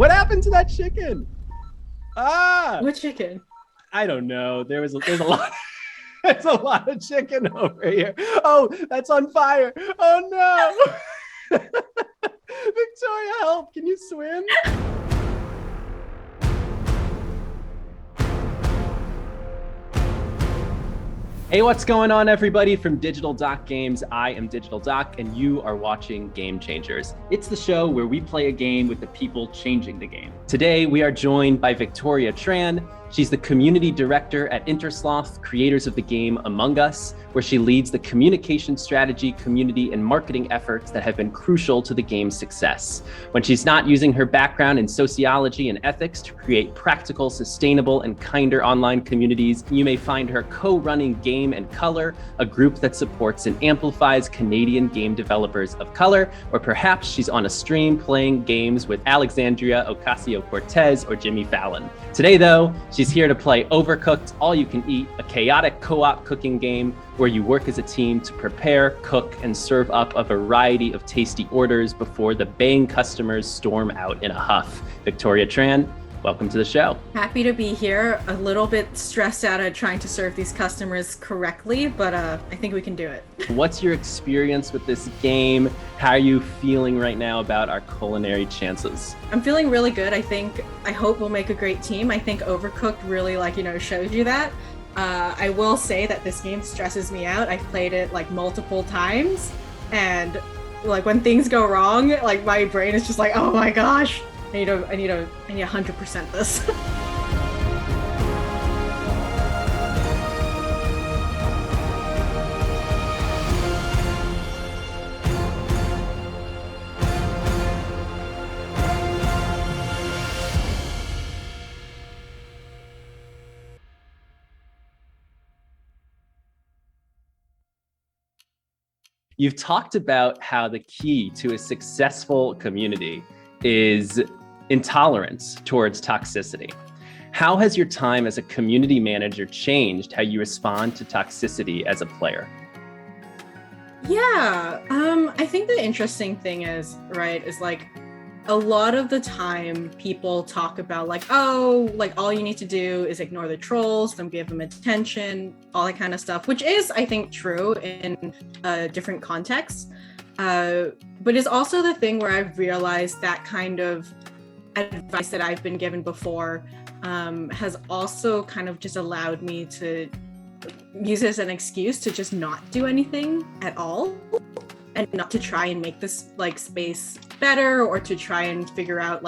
What happened to that chicken? What chicken? I don't know. There's a lot. There's a lot of chicken over here. Oh, that's on fire. Oh no. Victoria, help. Can you swim? Hey, what's going on, everybody? From Digital Doc Games, I am Digital Doc, and you are watching Game Changers. It's the show where we play a game with the people changing the game. Today, we are joined by Victoria Tran. She's the community director at Innersloth, creators of the game Among Us, where she leads the communication strategy, community, and marketing efforts that have been crucial to the game's success. When she's not using her background in sociology and ethics to create practical, sustainable, and kinder online communities, you may find her co-running Game and Color, a group that supports and amplifies Canadian game developers of color, or perhaps she's on a stream playing games with Alexandria, Ocasio-Cortez, or Jimmy Fallon. Today, though, she's here to play Overcooked, All You Can Eat, a chaotic co-op cooking game where you work as a team to prepare, cook, and serve up a variety of tasty orders before the baying customers storm out in a huff. Victoria Tran, welcome to the show. Happy to be here. A little bit stressed out at trying to serve these customers correctly, but I think we can do it. What's your experience with this game? How are you feeling right now about our culinary chances? I'm feeling really good. I hope we'll make a great team. I think Overcooked really shows you that. I will say that this game stresses me out. I've played it multiple times, and when things go wrong, my brain is just oh my gosh, I need 100% this. You've talked about how the key to a successful community is intolerance towards toxicity. How has your time as a community manager changed how you respond to toxicity as a player? Yeah, I think the interesting thing is a lot of the time people talk about all you need to do is ignore the trolls, don't give them attention, all that kind of stuff, which is, I think, true in different contexts. But it's also the thing where I've realized that kind of advice that I've been given before has also kind of just allowed me to use it as an excuse to just not do anything at all, and not to try and make this space better, or to try and figure out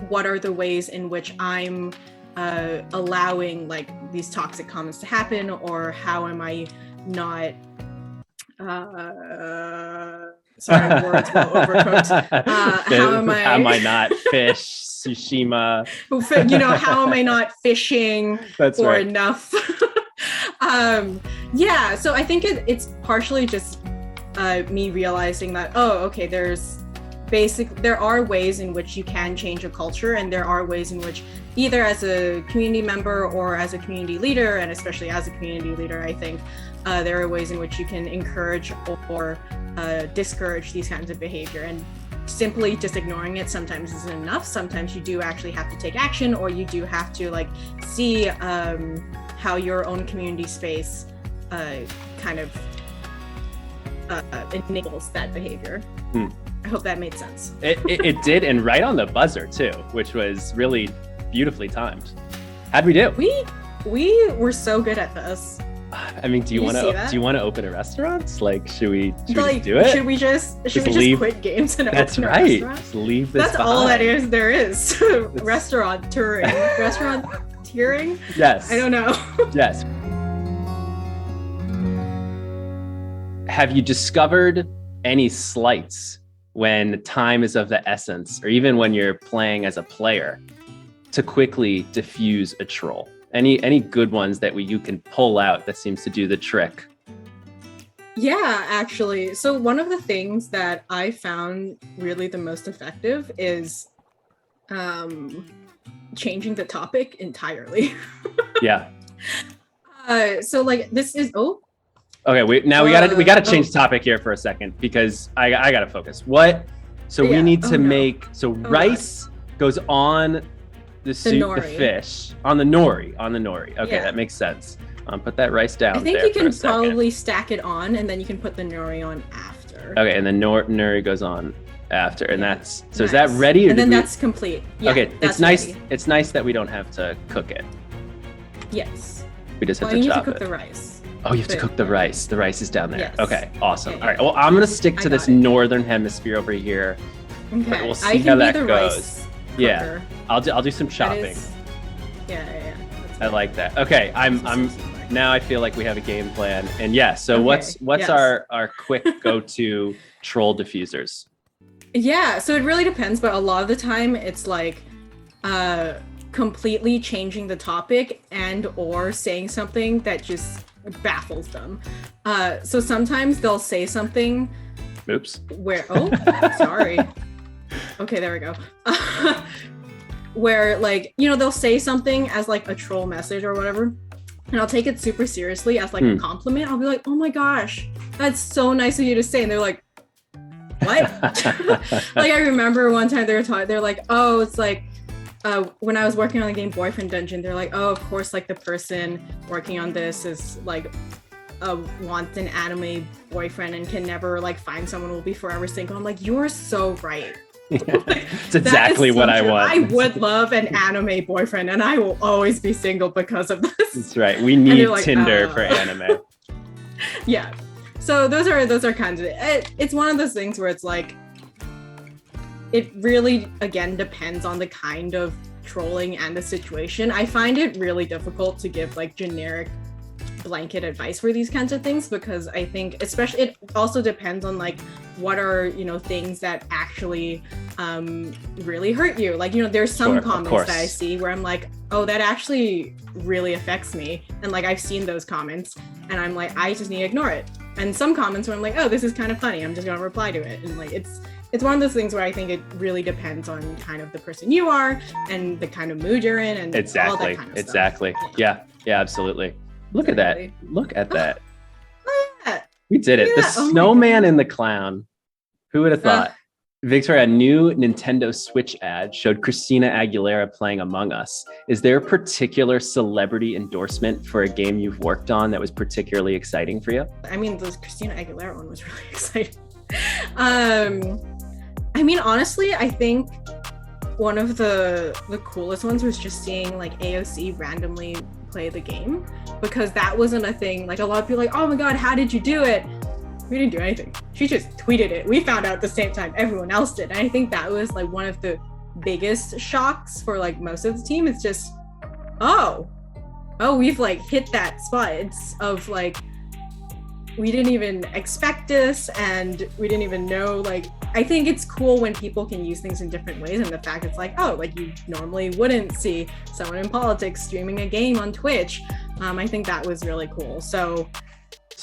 what are the ways in which I'm allowing these toxic comments to happen, or how am I not sorry, words will overcooked. How am I not fish, Tsushima? How am I not fishing for enough? Yeah, so I think it's partially just me realizing that, there are ways in which you can change a culture, and there are ways in which, either as a community member or as a community leader, and especially as a community leader, I think there are ways in which you can encourage or discourage these kinds of behavior. And simply just ignoring it sometimes isn't enough. Sometimes you do actually have to take action, or you do have to see how your own community space kind of enables that behavior. I hope that made sense. It did, and right on the buzzer too, which was really beautifully timed. How'd we do? We were so good at this. I mean, do you want to open a restaurant? Should we just do it? Should we just quit games and open a restaurant? Just leave this. That's behind. all that is. There is restaurant touring. Restaurant touring. Yes. I don't know. Yes. Have you discovered any slights when time is of the essence, or even when you're playing as a player, to quickly diffuse a troll? Any good ones that you can pull out that seems to do the trick? Yeah, actually. So one of the things that I found really the most effective is changing the topic entirely. Yeah. So this is Okay, we gotta change topic here for a second, because I gotta focus. So we Yeah. need to Oh, no. make, so rice goes on the soup, the nori. fish, on the nori. Okay, Yeah. that makes sense. Put that rice down I think there you for can a second. probably stack it on, and then you can put the nori on after. Okay, and then nori goes on after, and Yeah. that's, so is that ready? And then that's complete. Yeah, okay, that's it's nice. ready. It's nice that we don't have to cook it. Yes. We just have Well, to you need chop to cook it. the rice. Oh, you have to But- cook the rice. The rice is down there. Yes. Okay, awesome. Yeah, All right, well, I'm gonna stick to I this got it. northern hemisphere over here. Okay. we'll see I how can that be the goes. rice Yeah. cooker. I'll do some That chopping. is- Yeah. That's I like that. Okay, I'm This is so now I feel like we have a game plan. And yeah, so Okay, what's yes. our quick go-to troll diffusers? Yeah, so it really depends, but a lot of the time it's like completely changing the topic and or saying something that just baffles them. So sometimes they'll say something Oops. where sorry. Okay, there we go. Where like, they'll say something as like a troll message or whatever, and I'll take it super seriously as like a compliment. I'll be like, oh my gosh, that's so nice of you to say. And they're like, what? Like I remember one time they're like, oh, it's like when I was working on the game Boyfriend Dungeon, they're like, oh, of course, like the person working on this is like wants an anime boyfriend and can never like find someone who will be forever single. I'm like, you're so right. It's exactly what I true. want. I would love an anime boyfriend, and I will always be single because of this. That's right. We need like, Tinder for anime. Yeah. So those are kinds of it's one of those things where it's like it really again depends on the kind of trolling and the situation. I find it really difficult to give like generic blanket advice for these kinds of things because I think especially it also depends on like what are things that actually really hurt you. Like there's some comments that I see where I'm like, oh, that actually really affects me, and like I've seen those comments and I'm like, I just need to ignore it. And some comments where I'm like, oh, this is kind of funny, I'm just gonna reply to it. And like it's one of those things where I think it really depends on kind of the person you are and the kind of mood you're in and all that kind of stuff. Yeah, absolutely. Look at that. Look at that. Yeah. We did it. The snowman and the clown. Who would have thought? Victoria, a new Nintendo Switch ad showed Christina Aguilera playing Among Us. Is there a particular celebrity endorsement for a game you've worked on that was particularly exciting for you? I mean, the Christina Aguilera one was really exciting. I mean, honestly, I think one of the coolest ones was just seeing like AOC randomly play the game, because that wasn't a thing. Like a lot of people like, oh my god, how did you do it? We didn't do anything. She just tweeted it. We found out at the same time everyone else did. And I think that was like one of the biggest shocks for like most of the team. It's just, oh, we've like hit that spot. It's of like, we didn't even expect this and we didn't even know. Like, I think it's cool when people can use things in different ways, and the fact it's like, oh, like you normally wouldn't see someone in politics streaming a game on Twitch. I think that was really cool. So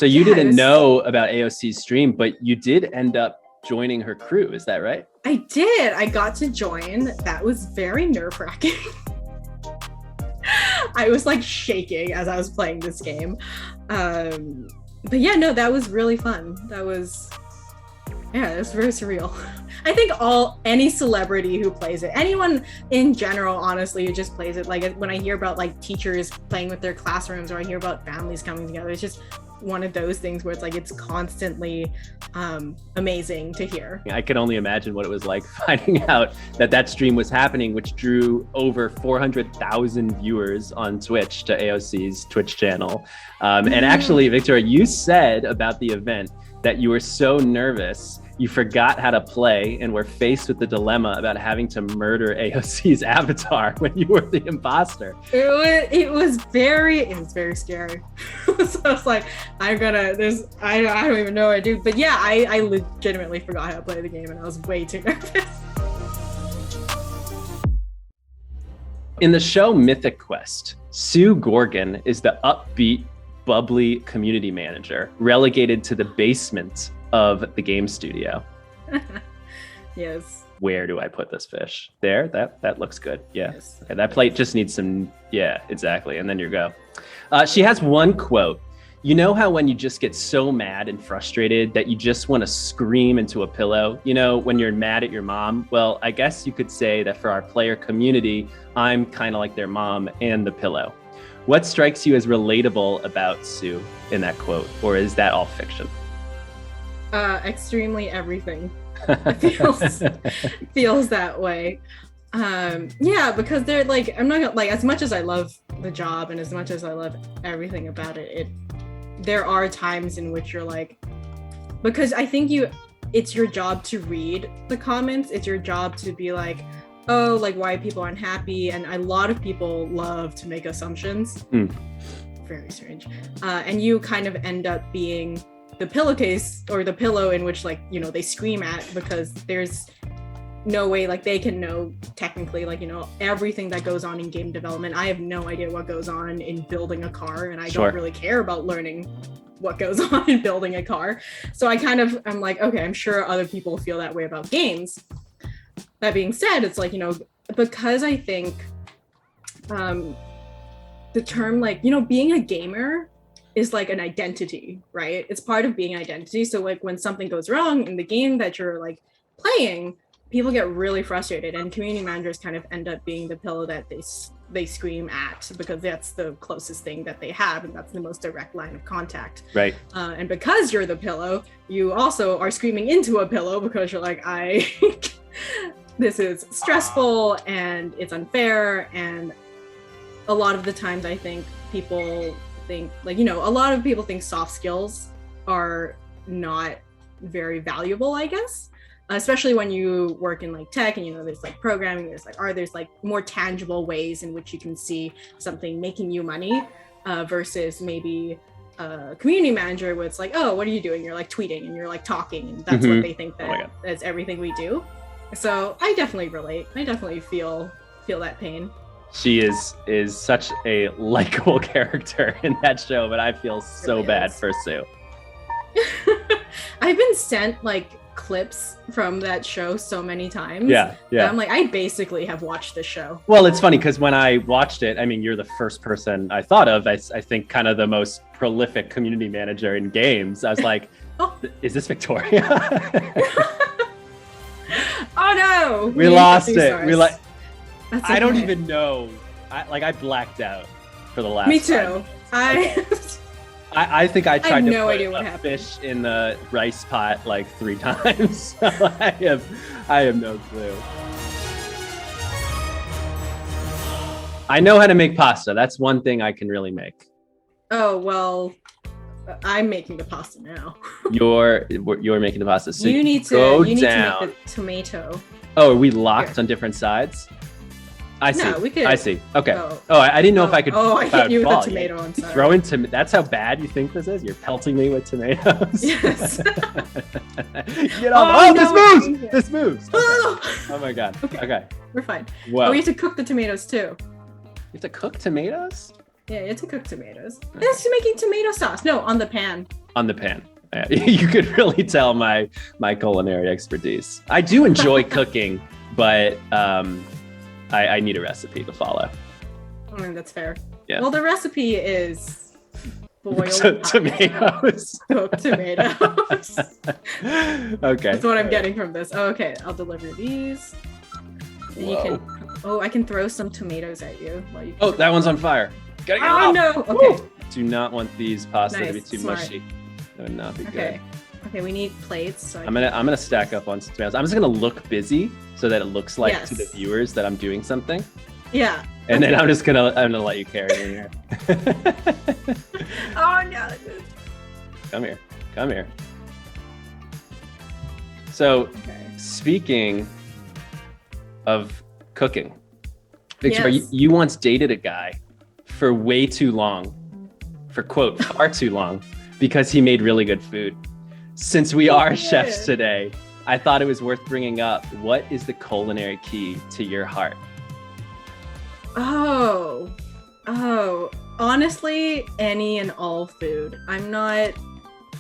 you didn't know about AOC's stream, but you did end up joining her crew. Is that right? I did. I got to join. That was very nerve-wracking. I was like shaking as I was playing this game. But yeah, no, that was really fun. It was very surreal. I think any celebrity who plays it, anyone in general, honestly, who just plays it, like when I hear about like teachers playing with their classrooms, or I hear about families coming together, it's just one of those things where it's like it's constantly amazing to hear. I could only imagine what it was like finding out that stream was happening, which drew over 400,000 viewers on Twitch to AOC's Twitch channel. And actually, Victoria, you said about the event that you were so nervous you forgot how to play and were faced with the dilemma about having to murder AOC's avatar when you were the imposter. It was very scary. So I was like, I don't even know what I do. But yeah, I legitimately forgot how to play the game and I was way too nervous. In the show Mythic Quest, Sue Gorgon is the upbeat, bubbly community manager relegated to the basement of the game studio. Yes. Where do I put this fish? There, that looks good. Yeah. Yes. Okay, that plate just needs some, yeah, exactly. And then you go. She has one quote. You know how when you just get so mad and frustrated that you just want to scream into a pillow? You know, when you're mad at your mom? Well, I guess you could say that for our player community, I'm kind of like their mom and the pillow. What strikes you as relatable about Sue in that quote, or is that all fiction? Extremely everything. Feels that way. Yeah, because they're like, I'm not gonna, like, as much as I love the job and as much as I love everything about it, there are times in which you're like, because I think it's your job to read the comments. It's your job to be like, oh, like why people aren't happy. And a lot of people love to make assumptions. Very strange. And you kind of end up being the pillowcase or the pillow in which, like, you know, they scream at, because there's no way like they can know technically, like, you know, everything that goes on in game development. I have no idea what goes on in building a car, and I don't really care about learning what goes on in building a car. So I'm like, okay, I'm sure other people feel that way about games. That being said, it's like, you know, because I think the term, like, you know, being a gamer is like an identity, right? It's part of being an identity. So like when something goes wrong in the game that you're like playing, people get really frustrated, and community managers kind of end up being the pillow that they scream at, because that's the closest thing that they have, and that's the most direct line of contact. Right. And because you're the pillow, you also are screaming into a pillow, because you're like, this is stressful and it's unfair. And a lot of the times I think people think, like, you know, a lot of people think soft skills are not very valuable, I guess. Especially when you work in like tech and, you know, there's like programming, there's like art, there's like more tangible ways in which you can see something making you money, versus maybe a community manager where it's like, oh, what are you doing? You're like tweeting and you're like talking, and that's what they think that that's everything we do. So I definitely relate. I definitely feel that pain. She is such a likable character in that show, but I feel so really bad for Sue. I've been sent like clips from that show so many times. Yeah. I'm like, I basically have watched the show. Well, it's funny because when I watched it, I mean, you're the first person I thought of. I think kind of the most prolific community manager in games. I was like, Is this Victoria? Oh no! We lost it. I don't even know. I blacked out for the last. Me too. I think I tried to put a fish in the rice pot like 3 times. So I have no clue. I know how to make pasta. That's one thing I can really make. Oh, well, I'm making the pasta now. You're making the pasta. So you need to make the tomato. Oh, are we locked on different sides? I see. No, we could. I see. Okay. I didn't know if I could. Oh, I hit you with a tomato. I'm sorry. Throw in that's how bad you think this is? You're pelting me with tomatoes? Yes. Get off. This moves. Okay. Oh my God. Okay. We're fine. Well, we have to cook the tomatoes too. You have to cook tomatoes? Yeah, you have to cook tomatoes. This is making tomato sauce. No, on the pan. On the pan. You could really tell my culinary expertise. I do enjoy cooking, but I need a recipe to follow. That's fair. Yeah. Well, the recipe is boiled tomatoes. Cooked tomatoes. Okay. That's what I'm getting from this. Oh, okay, I'll deliver these. I can throw some tomatoes at you. Oh, that one's on fire. Gotta get it off. No. Okay. Woo! Do not want these pasta to be too mushy. That would not be good. Okay, we need plates. So I'm gonna stack up on some tomatoes. I'm just gonna look busy so that it looks like to the viewers that I'm doing something. Yeah. And then I'm gonna let you carry me here. Oh no. Come here. So, speaking of cooking, Victoria, you once dated a guy for way too long, for quote, far too long, because he made really good food. Since we are chefs today, I thought it was worth bringing up. What is the culinary key to your heart? Oh, honestly, any and all food. I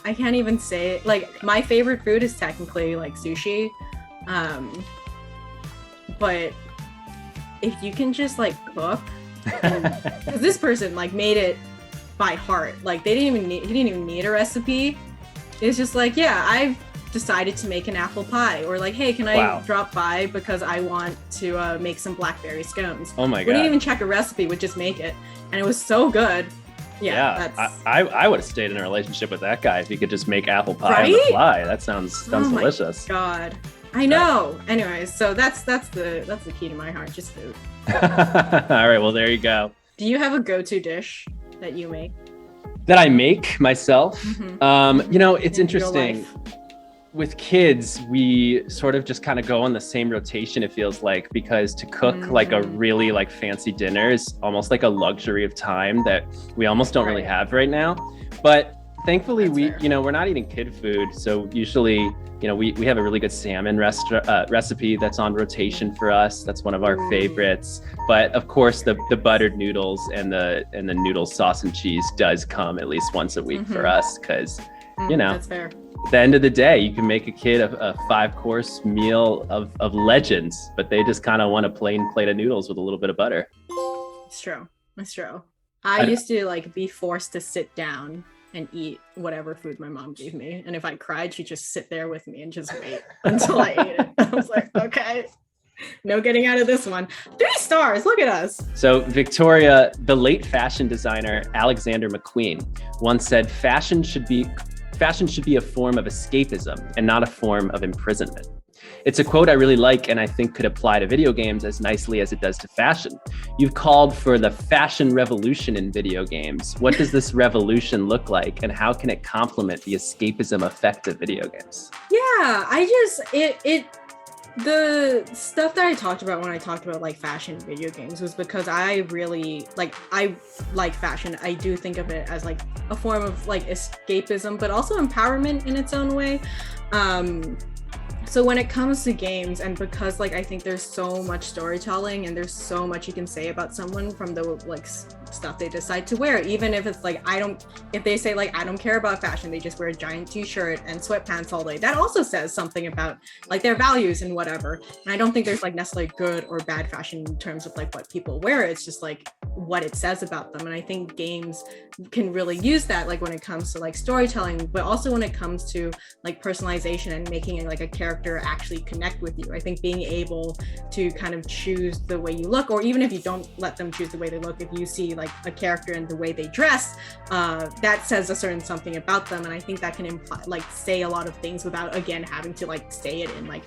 can't even say, like, my favorite food is technically like sushi. But if you can just like cook, because this person like made it by heart. Like he didn't even need a recipe. It's just like, yeah, I've decided to make an apple pie, or like, hey, can I drop by because I want to make some blackberry scones. Oh my god. Wouldn't even check a recipe, would just make it, and it was so good. I would have stayed in a relationship with that guy if he could just make apple pie on the fly. That sounds delicious. God, I know. Anyways, so that's the key to my heart, just food. All right, well there you go. Do you have a go-to dish that you make? That I make myself? It's interesting. With kids, we sort of just kind of go on the same rotation, it feels like, because to cook like a really like fancy dinner is almost like a luxury of time that we almost don't really have right now. But thankfully, we're not eating kid food. So usually, we have a really good salmon recipe that's on rotation for us. That's one of our favorites. But of course, the buttered noodles and the noodle sauce and cheese does come at least once a week for us, because that's fair. At the end of the day, you can make a kid a 5-course meal of legends, but they just kind of want a plain plate of noodles with a little bit of butter. It's true. I used to like be forced to sit down and eat whatever food my mom gave me. And if I cried, she'd just sit there with me and just wait until I ate it. I was like, okay, no getting out of this one. 3 stars, look at us. So Victoria, the late fashion designer Alexander McQueen, once said, fashion should be a form of escapism and not a form of imprisonment. It's a quote I really like and I think could apply to video games as nicely as it does to fashion. You've called for the fashion revolution in video games. What does this revolution look like, and how can it complement the escapism effect of video games? Yeah, the stuff that I talked about when I talked about like fashion video games was because I like fashion. I do think of it as like a form of like escapism, but also empowerment in its own way. So when it comes to games, and because like I think there's so much storytelling and there's so much you can say about someone from the like stuff they decide to wear, even if it's like if they say like I don't care about fashion, they just wear a giant t-shirt and sweatpants all day, that also says something about like their values and whatever. And I don't think there's like necessarily good or bad fashion in terms of like what people wear. It's just like what it says about them. And I think games can really use that, like when it comes to like storytelling, but also when it comes to like personalization and making like a character actually connect with you. I think being able to kind of choose the way you look, or even if you don't let them choose the way they look, if you see like a character and the way they dress, that says a certain something about them. And I think that can imply like say a lot of things without again having to like say it in like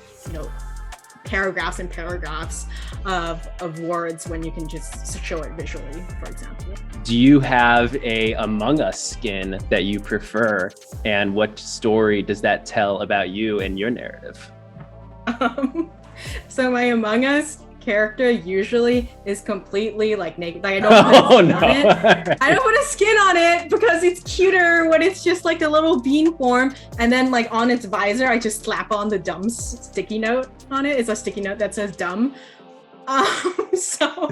paragraphs and paragraphs of words, when you can just show it visually, for example. Do you have a Among Us skin that you prefer, and what story does that tell about you and your narrative? So my Among Us character usually is completely like naked. Like I don't put a skin on it. I don't put a skin on it because it's cuter when it's just like the little bean form, and then like on its visor I just slap on the dumb sticky note on it. It's a sticky note that says dumb. So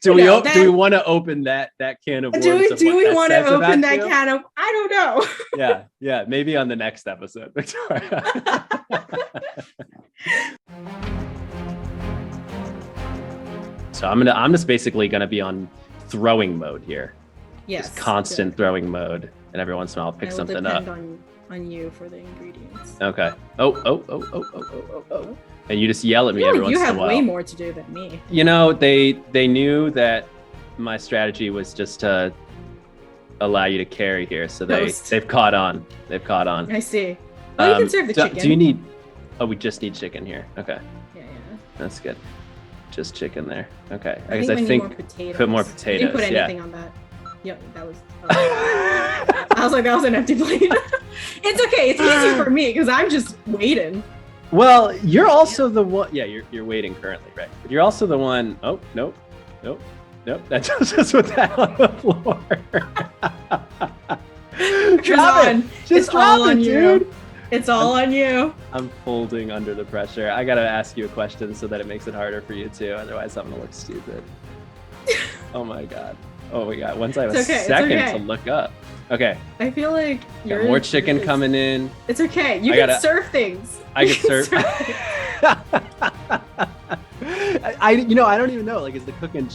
do we want to open that can of worms? Do we want to open that can of? I don't know. yeah, maybe on the next episode, Victoria. So I'm just basically gonna be on throwing mode here. Yes. Just constant throwing mode, and every once in a while I'll pick something up. On you for the ingredients. Okay. Oh. And you just yell at me every once in a while. You have way more to do than me. They knew that my strategy was just to allow you to carry here, so they've caught on. I see. Oh, you can serve the chicken. Do you need? Oh, we just need chicken here. Okay. Yeah. That's good. Just chicken there. Okay. I think put more potatoes. You didn't put anything on that. Yep, that was. I was like, that was an empty plate. It's okay. It's easy for me because I'm just waiting. Well, you're also the one. Yeah, you're waiting currently, right? But you're also the one. Oh, nope. That just put that on the floor. It's all on you, dude. It's all on you. I'm folding under the pressure. I gotta ask you a question so that it makes it harder for you too. Otherwise, I'm gonna look stupid. Oh my god. Once I have a second to look up. Okay. I feel like got more chicken coming in. It's okay. You can serve things. I can serve. I don't even know. Like, is the cooking?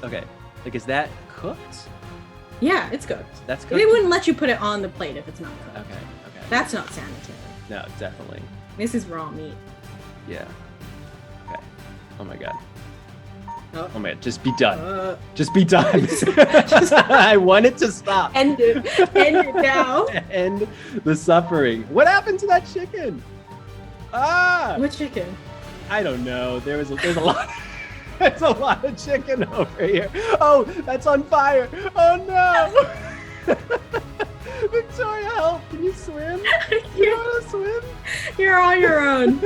Okay. Like, is that cooked? Yeah, it's cooked. That's cooked. They wouldn't let you put it on the plate if it's not cooked. Okay. That's not sanitary. No, definitely. This is raw meat. Yeah. Okay. Oh my god. Oh my god. Just be done. Just be done. I want it to stop. End it. End it now. End the suffering. What happened to that chicken? What chicken? I don't know. There's a lot. There's a lot of chicken over here. Oh, that's on fire. Oh no. Victoria, help. Can you swim? You want to swim? You're on your own.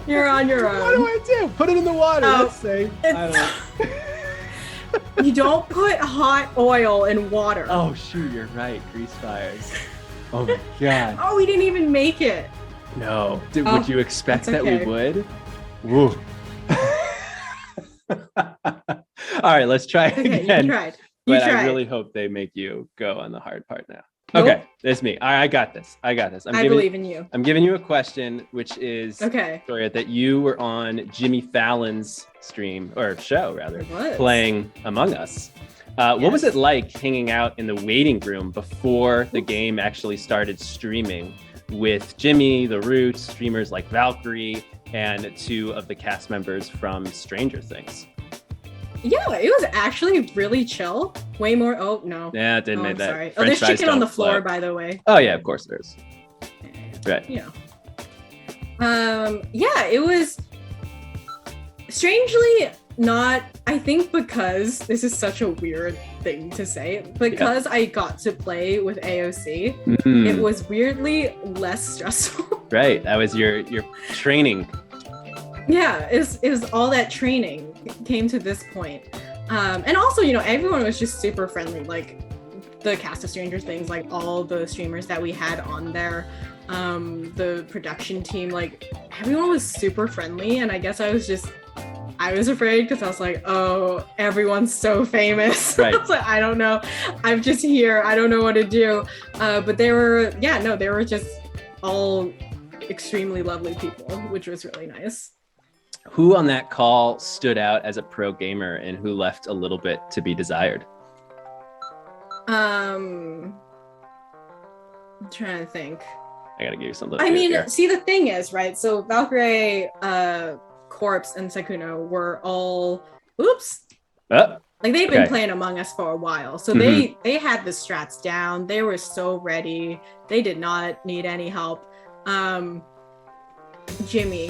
You're on your own. What do I do? Put it in the water. That's safe. I don't know. You don't put hot oil in water. Oh, shoot. You're right. Grease fires. Oh, my God. Oh, we didn't even make it. No. Would you expect that we would? Woo. All right, let's try again. You tried. I really hope they make you go on the hard part now. Nope. Okay, it's me. I got this. I believe in you. I'm giving you a question, which is, Victoria, that you were on Jimmy Fallon's stream, or show rather, playing Among Us. What was it like hanging out in the waiting room before the game actually started streaming with Jimmy, The Roots, streamers like Valkyrie, and 2 of the cast members from Stranger Things? Yeah, it was actually really chill. Way more. Oh no. Yeah, it didn't make that. Sorry. There's chicken on the floor, by the way. Oh yeah, of course there is. Right. Yeah. Yeah, it was strangely not. I think because this is such a weird thing to say. Because I got to play with AOC, it was weirdly less stressful. Right. That was your training. Yeah, it was all that training came to this point. And also, everyone was just super friendly. Like the cast of Stranger Things, like all the streamers that we had on there, the production team, like everyone was super friendly. And I guess I was afraid because I was like, oh, everyone's so famous. Right. I was like, I don't know. I'm just here. I don't know what to do. But they were just all extremely lovely people, which was really nice. Who on that call stood out as a pro gamer and who left a little bit to be desired? I'm trying to think. I gotta give you something. See, the thing is, right? So Valkyrie, Corpse, and Sekuno were all like they've been playing Among Us for a while, so they had the strats down. They were so ready. They did not need any help. Jimmy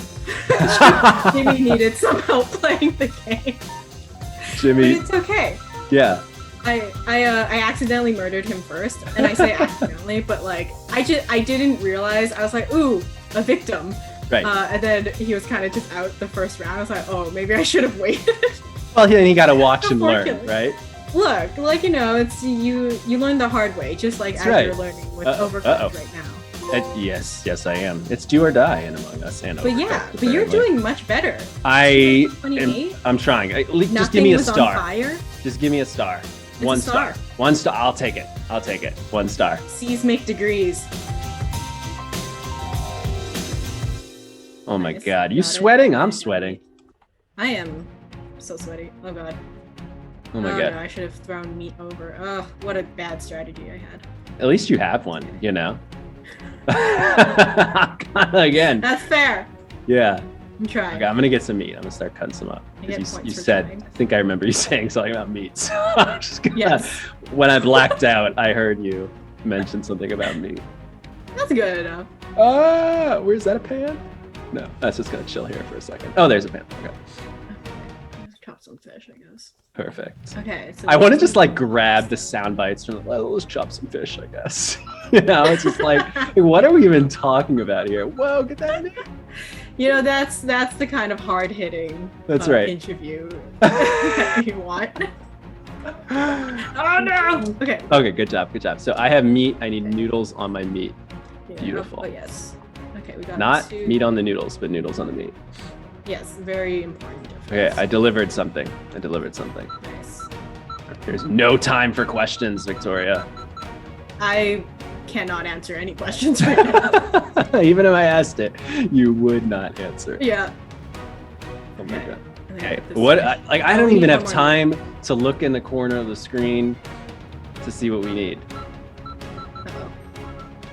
needed some help playing the game. Jimmy, but it's okay. Yeah. I accidentally murdered him first, and I say accidentally, but like I didn't realize. I was like, ooh, a victim. Right. And then he was kind of just out the first round. I was like, oh, maybe I should have waited. Well, he got to watch and learn, right? Look, like it's you learn the hard way, just like you're learning with Overcooked right now. Yes, I am. It's do or die in Among Us and Overcooked. But you're doing much better. I'm trying. Just give me a star. Just give me a star. One star. One star. I'll take it. 1 star. C's make degrees. Oh my God. You sweating? I'm sweating. I am so sweaty. Oh God. Oh my God. No, I should have thrown meat over. Oh, what a bad strategy I had. At least you have one, Again. That's fair. Yeah. I'm trying. Okay, I'm gonna get some meat. I'm gonna start cutting some up. You said, trying. I think I remember you saying something about meat. So I'm just gonna, when I blacked out, I heard you mention something about meat. That's good enough. Where's that, a pan? No, that's just gonna chill here for a second. Oh, there's a pan. Okay. Let's chop some fish, I guess. Perfect. Okay. So I want to just like grab the sound bites from let's chop some fish, I guess. It's just like, what are we even talking about here? Whoa, get that in there. That's the kind of hard-hitting interview that you want. Oh no! Okay, good job. So I have meat. I need noodles on my meat. Yeah. Beautiful. Oh yes. Okay, we got not meat on the noodles, but noodles on the meat. Yes, very important difference. Okay, I delivered something. Nice. There's no time for questions, Victoria. I cannot answer any questions right now. Even if I asked it, you would not answer. Yeah. Oh my God. Okay. I don't even have time to look in the corner of the screen. to see what we need. Uh-oh.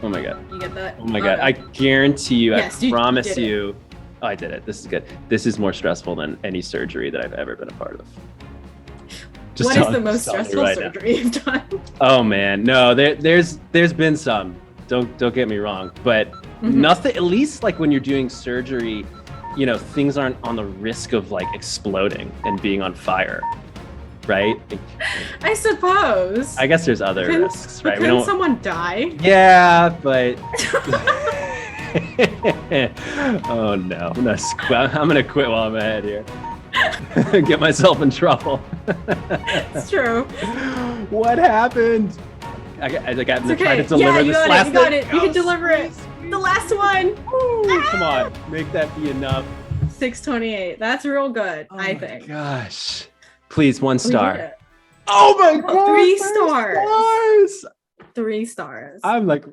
Oh my God. You get that? Oh my God. I guarantee you, Yes, I promise did it. you. Oh, I did it. This is good. This is more stressful than any surgery that I've ever been a part of. What is the most stressful surgery you've done? Oh man, no, there's been some. Don't get me wrong, but nothing. At least like when you're doing surgery, you know, things aren't on the risk of like exploding and being on fire, right? I suppose. I guess there's other risks, right? Couldn't someone die? Yeah, but. Oh no, I'm gonna quit while I'm ahead here. Get myself in trouble. It's true. What happened? I got It's okay. trying to deliver this last you got it. thing. You can deliver it. The last one. Come on, make that be enough. 628. That's real good, I think. Gosh. Please, 1 We star. did it. Oh my God. 3 stars. 3 stars. 3 stars. I'm like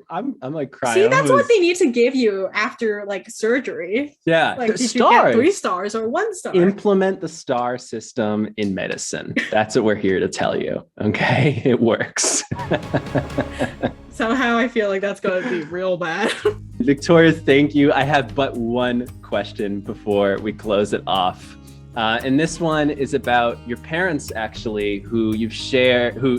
crying. See, that's what they need to give you after like surgery. Yeah, Like, did stars. you get 3 stars or 1 star? Implement the star system in medicine. That's what we're here to tell you. Okay, it works. Somehow I feel like that's going to be real bad. Victoria, thank you. I have but one question before we close it off. And this one is about your parents, actually, who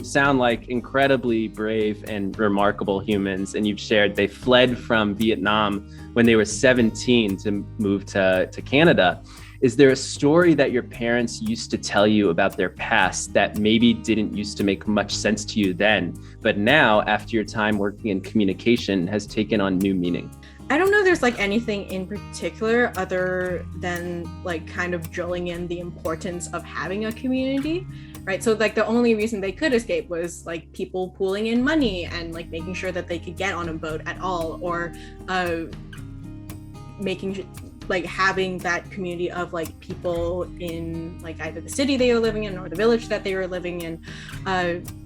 sound like incredibly brave and remarkable humans. And you've shared they fled from Vietnam when they were 17 to move to Canada. Is there a story that your parents used to tell you about their past that maybe didn't used to make much sense to you then, but now, after your time working in communication, has taken on new meaning? I don't know there's like anything in particular other than like kind of drilling in the importance of having a community, right? So like the only reason they could escape was like people pooling in money and like making sure that they could get on a boat at all, or like having that community of like people in like either the city they were living in or the village that they were living in,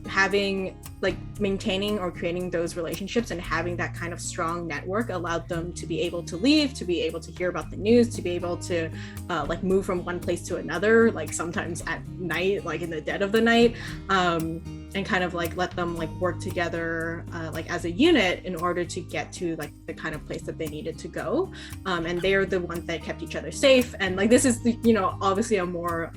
having like maintaining or creating those relationships and having that kind of strong network allowed them to be able to leave, to be able to hear about the news, to be able to like move from one place to another, like sometimes at night, like in the dead of the night, and kind of like let them like work together like as a unit in order to get to like the kind of place that they needed to go, and they're the ones that kept each other safe. And like this is the, you know, obviously a more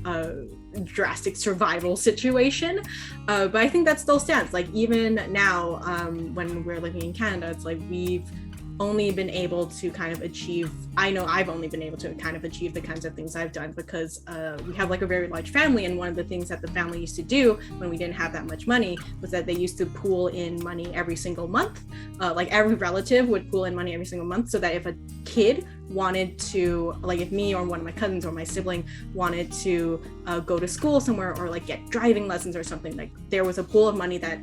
drastic survival situation, but I think that still stands. Like even now, when we're living in Canada, it's like we've only been able to kind of achieve, I know I've only been able to kind of achieve the kinds of things I've done because we have like a very large family, and one of the things that the family used to do when we didn't have that much money was that they used to pool in money every single month. Like every relative would pool in money every single month, so that if a kid wanted to, like if me or one of my cousins or my sibling wanted to go to school somewhere or like get driving lessons or something, like there was a pool of money that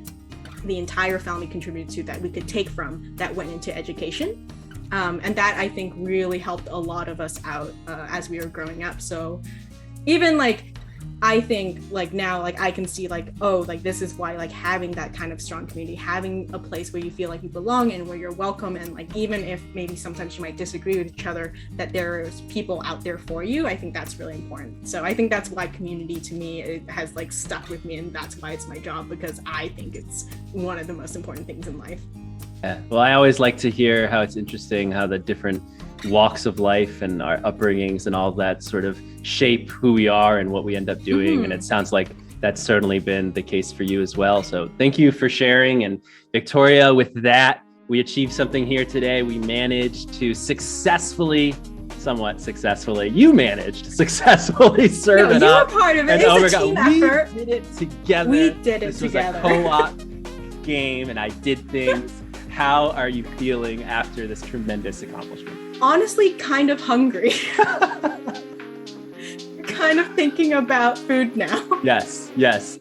the entire family contributed to that we could take from that went into education. And that I think really helped a lot of us out as we were growing up. So even like, I think like now, like I can see like, oh, like this is why like having that kind of strong community, having a place where you feel like you belong and where you're welcome, and like even if maybe sometimes you might disagree with each other, that there's people out there for you. I think that's really important. So I think that's why community to me, it has like stuck with me, and that's why it's my job, because I think it's one of the most important things in life. Yeah. Well, I always like to hear how it's interesting how the different walks of life and our upbringings and all that sort of shape who we are and what we end up doing. And it sounds like that's certainly been the case for you as well. So thank you for sharing. And Victoria, with that, we achieved something here today. We managed to somewhat successfully, you managed to successfully serve it up. You were part of it. It's a team effort. We did it together. This was a co-op game, and I did things. How are you feeling after this tremendous accomplishment? Honestly, kind of hungry. Kind of thinking about food now. Yes.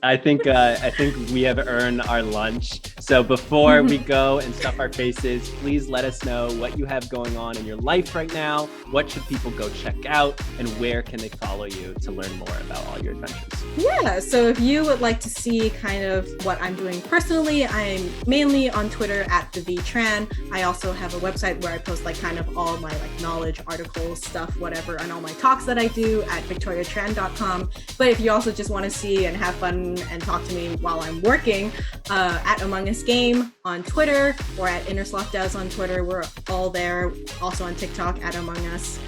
I think we have earned our lunch. So before we go and stuff our faces, please let us know what you have going on in your life right now. What should people go check out, and where can they follow you to learn more about all your adventures? Yeah, so if you would like to see kind of what I'm doing personally, I'm mainly on Twitter at the Tran. I also have a website where I post like kind of all my like knowledge, articles, stuff, whatever, and all my talks that I do at victoriatran.com. But if you also just want to see and have fun and talk to me while I'm working, at Among Us Game on Twitter or at Innersloth Devs on Twitter, we're all there. Also on TikTok at Among Us.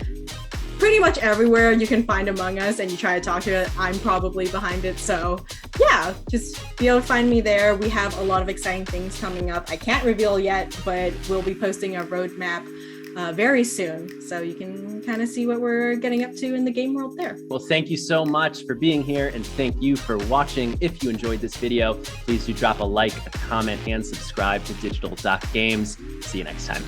Pretty much everywhere you can find Among Us and you try to talk to it, I'm probably behind it. So yeah, just be able to find me there. We have a lot of exciting things coming up. I can't reveal yet, but we'll be posting a roadmap very soon. So you can kind of see what we're getting up to in the game world there. Well, thank you so much for being here, and thank you for watching. If you enjoyed this video, please do drop a like, a comment, and subscribe to Digital Games. See you next time.